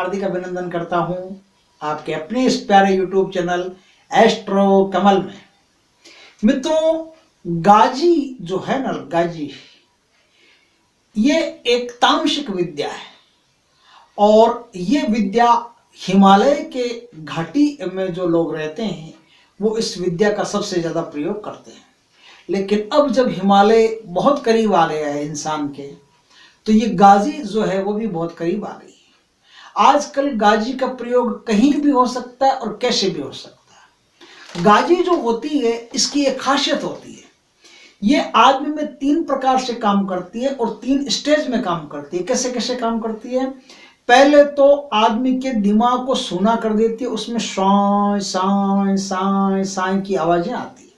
हार्दिक अभिनंदन करता हूं आपके अपने इस प्यारे यूट्यूब चैनल एस्ट्रो कमल में। मित्रों, गाजी जो है ना, गाजी ये एक तामसिक विद्या है और ये विद्या हिमालय के घाटी में जो लोग रहते हैं वो इस विद्या का सबसे ज़्यादा प्रयोग करते हैं। लेकिन अब जब हिमालय बहुत करीब आ गया है इंसान के, तो ये गाजी जो है वो भी बहुत करीब आ गई है। आजकल गाजी का प्रयोग कहीं भी हो सकता है और कैसे भी हो सकता है। गाजी जो होती है इसकी एक खासियत होती है, ये आदमी में 3 प्रकार से काम करती है और 3 स्टेज में काम करती है। कैसे कैसे काम करती है? पहले तो आदमी के दिमाग को सूना कर देती है, उसमें साई साई साई साई की आवाजें आती है।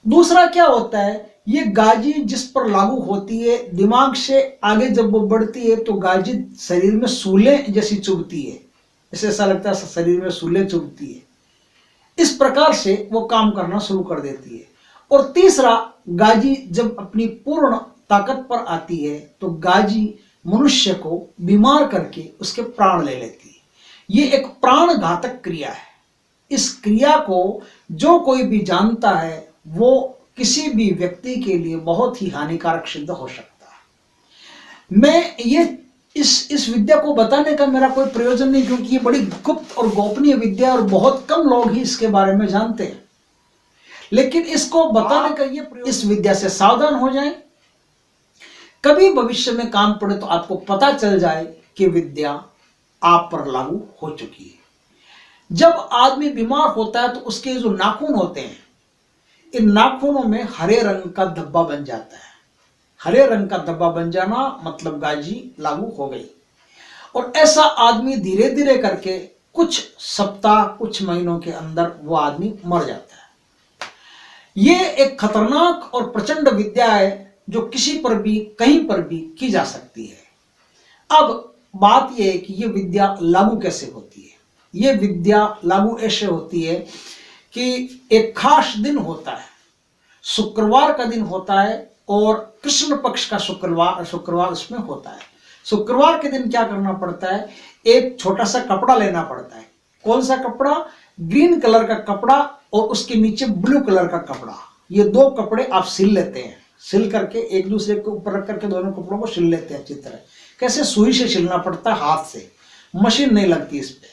दूसरा क्या होता है, ये गाजी जिस पर लागू होती है, दिमाग से आगे जब वो बढ़ती है तो गाजी शरीर में सूले जैसी चुभती है, इसे ऐसा लगता है शरीर में सूले चुभती है। इस प्रकार से वो काम करना शुरू कर देती है। और तीसरा, गाजी जब अपनी पूर्ण ताकत पर आती है तो गाजी मनुष्य को बीमार करके उसके प्राण ले लेती है। ये एक प्राण घातक क्रिया है। इस क्रिया को जो कोई भी जानता है वो किसी भी व्यक्ति के लिए बहुत ही हानिकारक सिद्ध हो सकता है। मैं ये इस विद्या को बताने का मेरा कोई प्रयोजन नहीं, क्योंकि ये बड़ी गुप्त और गोपनीय विद्या और बहुत कम लोग ही इसके बारे में जानते हैं। लेकिन इसको बताने का ये इस विद्या से सावधान हो जाएं, कभी भविष्य में काम पड़े तो आपको पता चल जाए कि विद्या आप पर लागू हो चुकी है। जब आदमी बीमार होता है तो उसके जो नाखून होते हैं, इन नाखूनों में हरे रंग का धब्बा बन जाता है। हरे रंग का धब्बा बन जाना मतलब गाजी लागू हो गई। और ऐसा आदमी धीरे धीरे करके कुछ सप्ताह कुछ महीनों के अंदर वो आदमी मर जाता है। ये एक खतरनाक और प्रचंड विद्या है जो किसी पर भी कहीं पर भी की जा सकती है। अब बात यह है कि ये विद्या लागू कैसे होती है। ये विद्या लागू ऐसे होती है कि एक खास दिन होता है, शुक्रवार का दिन होता है और कृष्ण पक्ष का शुक्रवार उसमें होता है। शुक्रवार के दिन क्या करना पड़ता है, एक छोटा सा कपड़ा लेना पड़ता है। कौन सा कपड़ा? ग्रीन कलर का कपड़ा और उसके नीचे ब्लू कलर का कपड़ा। ये 2 कपड़े आप सिल लेते हैं, सिल करके एक दूसरे के ऊपर रख करके दोनों कपड़ों को सिल लेते हैं अच्छी तरह। कैसे? सुई से सिलना पड़ता है, हाथ से, मशीन नहीं लगती इस पे।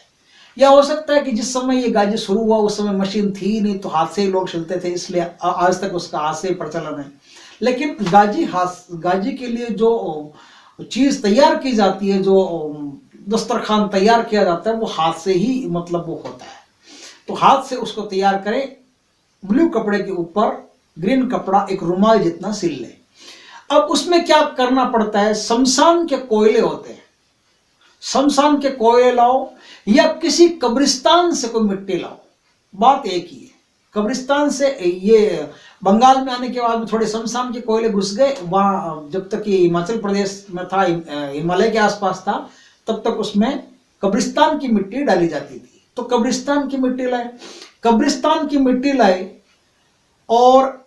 या हो सकता है कि जिस समय ये गाजी शुरू हुआ उस समय मशीन थी नहीं, तो हाथ से ही लोग सिलते थे, इसलिए आज तक उसका हाथ से ही प्रचलन है। लेकिन गाजी के लिए जो चीज तैयार की जाती है, जो दस्तरखान तैयार किया जाता है, वो हाथ से ही मतलब वो होता है। तो हाथ से उसको तैयार करें, ब्लू कपड़े के ऊपर ग्रीन कपड़ा एक रुमाल जितना सिल ले। अब उसमें क्या करना पड़ता है, शमशान के कोयले होते हैं, शमशान के कोयले लाओ या किसी कब्रिस्तान से कोई मिट्टी लाओ। बात एक ही है। कब्रिस्तान से ये बंगाल में आने के बाद में थोड़े शमशान के कोयले घुस गए। वहां जब तक ये हिमाचल प्रदेश में था, हिमालय के आसपास था, तब तक उसमें कब्रिस्तान की मिट्टी डाली जाती थी। तो कब्रिस्तान की मिट्टी लाए, कब्रिस्तान की मिट्टी लाए और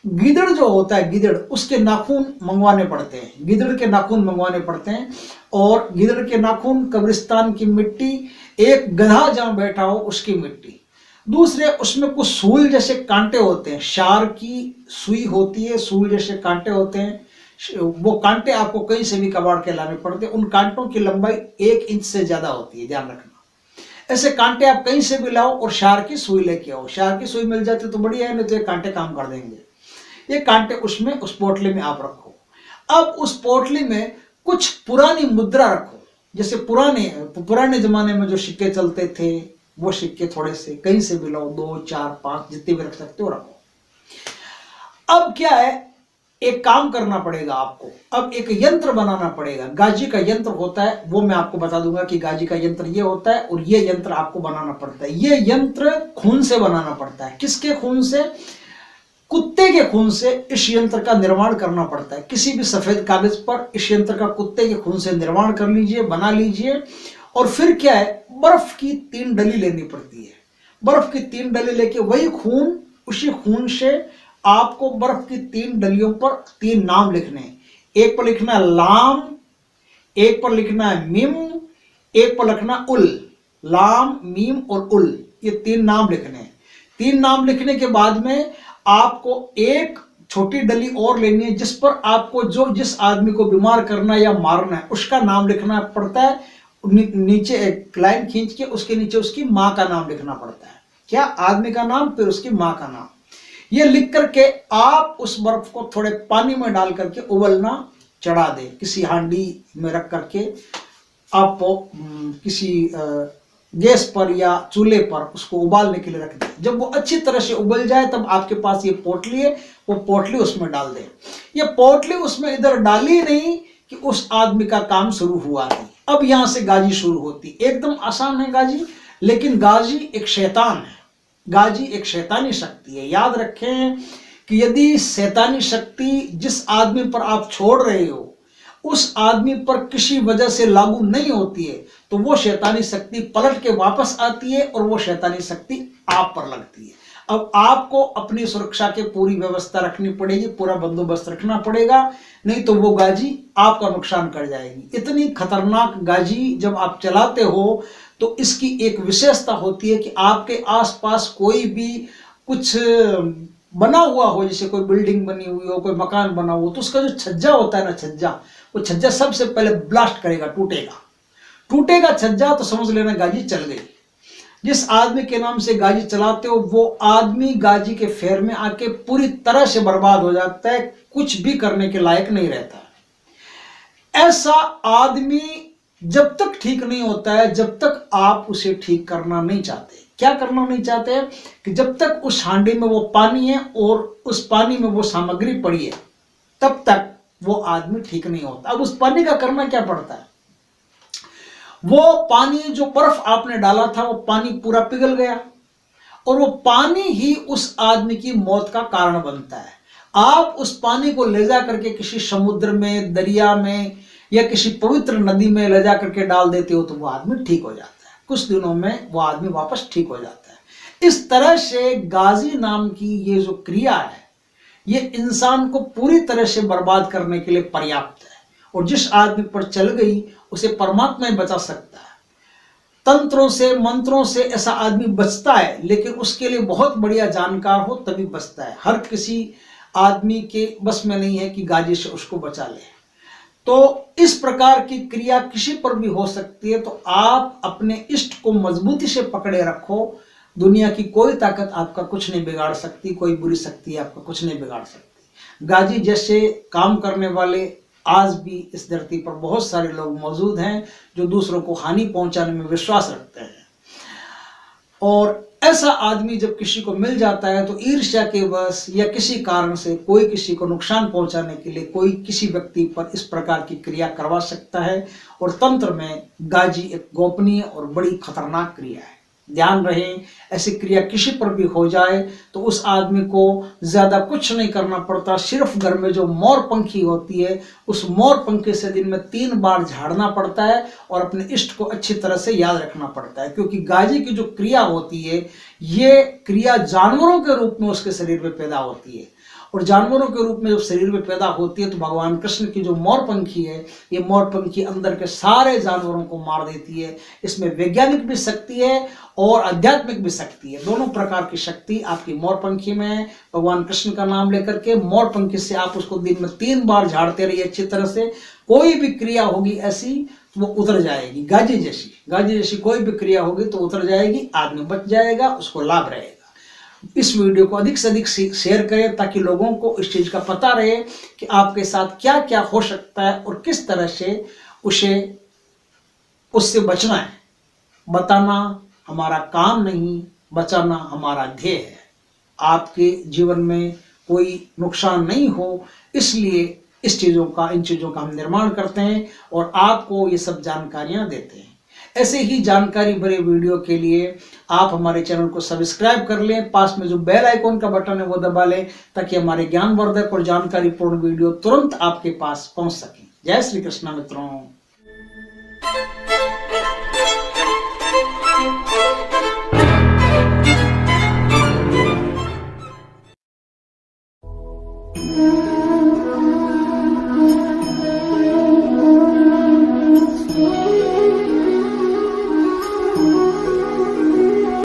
गीदड़ जो होता है, गीदड़, उसके नाखून मंगवाने पड़ते हैं, गीदड़ के नाखून मंगवाने पड़ते हैं। और गीदड़ के नाखून, कब्रिस्तान की मिट्टी, एक गधा जहां बैठा हो उसकी मिट्टी, दूसरे उसमें कुछ सूल जैसे कांटे होते हैं, शार की सुई होती है, सूल जैसे कांटे होते हैं। वो कांटे आपको कहीं से भी कबाड़ के लाने पड़ते हैं। उन कांटों की लंबाई 1 इंच से ज्यादा होती है, ध्यान रखना। ऐसे कांटे आप कहीं से भी लाओ और शार की सुई लेके आओ। शार की सुई मिल जाती तो बढ़िया है, नहीं तो ये कांटे काम कर देंगे। ये कांटे उसमें, उस पोटली में आप रखो। अब उस पोटली में कुछ पुरानी मुद्रा रखो, जैसे पुराने जमाने में जो सिक्के चलते थे वो सिक्के थोड़े से कहीं से भी लाओ, 2, 4, 5 जितने भी रख सकते हो रखो। अब क्या है, एक काम करना पड़ेगा आपको। अब एक यंत्र बनाना पड़ेगा। गाजी का यंत्र होता है, वो मैं आपको बता दूंगा कि गाजी का यंत्र ये होता है और ये यंत्र आपको बनाना पड़ता है। ये यंत्र खून से बनाना पड़ता है। किसके खून से? कुत्ते के खून से इस यंत्र का निर्माण करना पड़ता है। किसी भी सफेद कागज पर इस यंत्र का कुत्ते के खून से निर्माण कर लीजिए, बना लीजिए। और फिर क्या है, बर्फ की 3 डली लेनी पड़ती है। बर्फ की 3 डली लेके वही खून, उसी खून से आपको बर्फ की 3 डलियों पर 3 नाम लिखने हैं। एक पर लिखना है लाम, एक पर लिखना है मिम, एक पर लिखना उल, लाम मीम और उल, ये 3 नाम लिखने हैं। 3 नाम लिखने के बाद में आपको एक छोटी डली और लेनी है जिस पर आपको जिस आदमी को बीमार करना या मारना है उसका नाम लिखना पड़ता है। नीचे एक लाइन खींच के उसके नीचे उसकी माँ का नाम लिखना पड़ता है। क्या? आदमी का नाम, फिर उसकी माँ का नाम। ये लिख करके आप उस बर्फ को थोड़े पानी में डाल करके उबलना चढ़ा दे, किसी हांडी में रख करके आप किसी गैस पर या चूल्हे पर उसको उबालने के लिए रख दें। जब वो अच्छी तरह से उबल जाए तब आपके पास ये पोटली है, वो पोटली उसमें डाल दें। ये पोटली उसमें इधर डाली नहीं कि उस आदमी का काम शुरू हुआ नहीं। अब यहां से गाजी शुरू होती। एकदम आसान है गाजी, लेकिन गाजी एक शैतान है। गाजी एक शैतानी शक्ति है। याद रखें कि यदि शैतानी शक्ति जिस आदमी पर आप छोड़ रहे हो उस आदमी पर किसी वजह से लागू नहीं होती है तो वो शैतानी शक्ति पलट के वापस आती है और वो शैतानी शक्ति आप पर लगती है। अब आपको अपनी सुरक्षा की पूरी व्यवस्था रखनी पड़ेगी, पूरा बंदोबस्त रखना पड़ेगा, नहीं तो वो गाजी आपका नुकसान कर जाएगी। इतनी खतरनाक गाजी जब आप चलाते हो तो इसकी एक विशेषता होती है कि आपके आसपास कोई भी कुछ बना हुआ हो, जैसे कोई बिल्डिंग बनी हुई हो, कोई मकान बना हुआ हो, तो उसका जो छज्जा होता है ना, छज्जा, वो छज्जा सबसे पहले ब्लास्ट करेगा, टूटेगा छज्जा, तो समझ लेना गाजी चल गई। जिस आदमी के नाम से गाजी चलाते हो वो आदमी गाजी के फेर में आके पूरी तरह से बर्बाद हो जाता है, कुछ भी करने के लायक नहीं रहता। ऐसा आदमी जब तक ठीक नहीं होता है जब तक आप उसे ठीक करना नहीं चाहते। क्या करना नहीं चाहते? कि जब तक उस हांडी में वो पानी है और उस पानी में वो सामग्री पड़ी है तब तक वो आदमी ठीक नहीं होता। अब उस पानी का करना क्या पड़ता है? वो पानी, जो बर्फ आपने डाला था, वो पानी पूरा पिघल गया और वो पानी ही उस आदमी की मौत का कारण बनता है। आप उस पानी को ले जा करके किसी समुद्र में, दरिया में या किसी पवित्र नदी में ले जा करके डाल देते हो तो वो आदमी ठीक हो जाता है। कुछ दिनों में वो आदमी वापस ठीक हो जाता है। इस तरह से गाजी नाम की ये जो क्रिया है ये इंसान को पूरी तरह से बर्बाद करने के लिए पर्याप्त है, और जिस आदमी पर चल गई उसे परमात्मा ही बचा सकता है। तंत्रों से, मंत्रों से ऐसा आदमी बचता है, लेकिन उसके लिए बहुत बढ़िया जानकार हो तभी बचता है। हर किसी आदमी के बस में नहीं है कि गाजी से उसको बचा ले। तो इस प्रकार की क्रिया किसी पर भी हो सकती है, तो आप अपने इष्ट को मजबूती से पकड़े रखो। दुनिया की कोई ताकत आपका कुछ नहीं बिगाड़ सकती, कोई बुरी शक्ति आपका कुछ नहीं बिगाड़ सकती। गाजी जैसे काम करने वाले आज भी इस धरती पर बहुत सारे लोग मौजूद हैं जो दूसरों को हानि पहुंचाने में विश्वास रखते हैं। और ऐसा आदमी जब किसी को मिल जाता है तो ईर्ष्या के वश या किसी कारण से कोई किसी को नुकसान पहुंचाने के लिए कोई किसी व्यक्ति पर इस प्रकार की क्रिया करवा सकता है। और तंत्र में गाजी एक गोपनीय और बड़ी खतरनाक क्रिया है। ध्यान रहे, ऐसी क्रिया किसी पर भी हो जाए तो उस आदमी को ज्यादा कुछ नहीं करना पड़ता। सिर्फ घर में जो मोर पंखी होती है उस मोर पंखी से दिन में 3 बार झाड़ना पड़ता है और अपने इष्ट को अच्छी तरह से याद रखना पड़ता है। क्योंकि गाजी की जो क्रिया होती है ये क्रिया जानवरों के रूप में उसके शरीर में पैदा होती है, और जानवरों के रूप में जब शरीर में पैदा होती है तो भगवान कृष्ण की जो मोर पंखी है ये मोर पंखी अंदर के सारे जानवरों को मार देती है। इसमें वैज्ञानिक भी शक्ति है और आध्यात्मिक भी शक्ति है। दोनों प्रकार की शक्ति आपकी मोर पंखी में है। भगवान कृष्ण का नाम लेकर के मोर पंखी से आप उसको दिन में 3 बार झाड़ते रहिए अच्छी तरह से। कोई भी क्रिया होगी ऐसी वो उतर जाएगी। गाजी जैसी कोई भी क्रिया होगी तो उतर जाएगी, आदमी बच जाएगा, उसको लाभ रहेगा। इस वीडियो को अधिक से अधिक शेयर करें ताकि लोगों को इस चीज का पता रहे कि आपके साथ क्या क्या हो सकता है और किस तरह से उससे बचना है। बताना हमारा काम नहीं, बचाना हमारा ध्येय है। आपके जीवन में कोई नुकसान नहीं हो इसलिए इन चीजों का हम निर्माण करते हैं और आपको ये सब जानकारियां देते हैं। ऐसे ही जानकारी भरे वीडियो के लिए आप हमारे चैनल को सब्सक्राइब कर लें, पास में जो बेल आइकॉन का बटन है वो दबा लें ताकि हमारे ज्ञानवर्धक और जानकारीपूर्ण वीडियो तुरंत आपके पास पहुंच सके। जय श्री कृष्ण मित्रों।